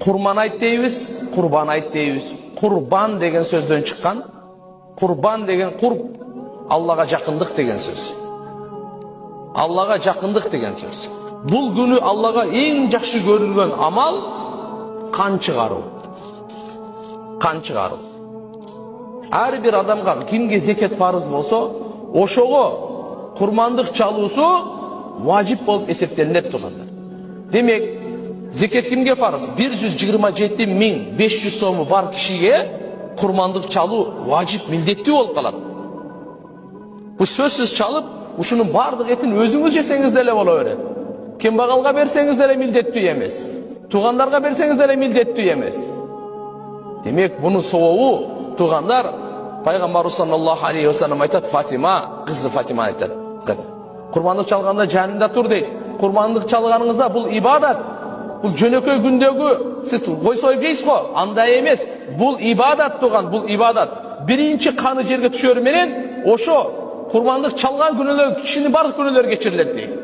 Kurban ayt deybiz, kurban ayt deybiz. Kurban деген сөздөн чыккан. Kurban деген kurb, Allah'a жақындық деген сөз. Allah'a жақындық деген сөз. Бұл күні Allah'a ең жақсы көрілген амал қан шығару. Қан шығару. Әр бір адамға кімге зекет фарыз болса, ошоға құрмандық чалуысы важип болып есептелініп тұрғандар. Демек, зекет кімге фарыз? 127.500 сомы бар кишиге құрмандық чалу важип милдетті болып қалады. Бұл сөзсіз чалып, ушунун бардық етін өзіңіз жесеңіз деле бола берет. Кембағалға берсеңіз деле милдеттүү емес. Туғандарға берсеңіз деле милдеттүү емес. Демек, бұны соғуы туғандар, Пайғамбар саллаллаху алейхи ва саллям айтады, Фатима, қызы Фатима айтады. Құрбандық чалғанда жанында тұр дейді. Құрбандық чалғаныңызда бұл ибадат. Бұл жөнөкөй күндегі сіз қой сойып жейсіз ғой, андай емес. Бұл ибадат туған, бұл ибадат. Бірінші қаны жерге түсер менен, ошо құрбандық чалған күнелер, кишinin барлық күнелер кечирилет дейді.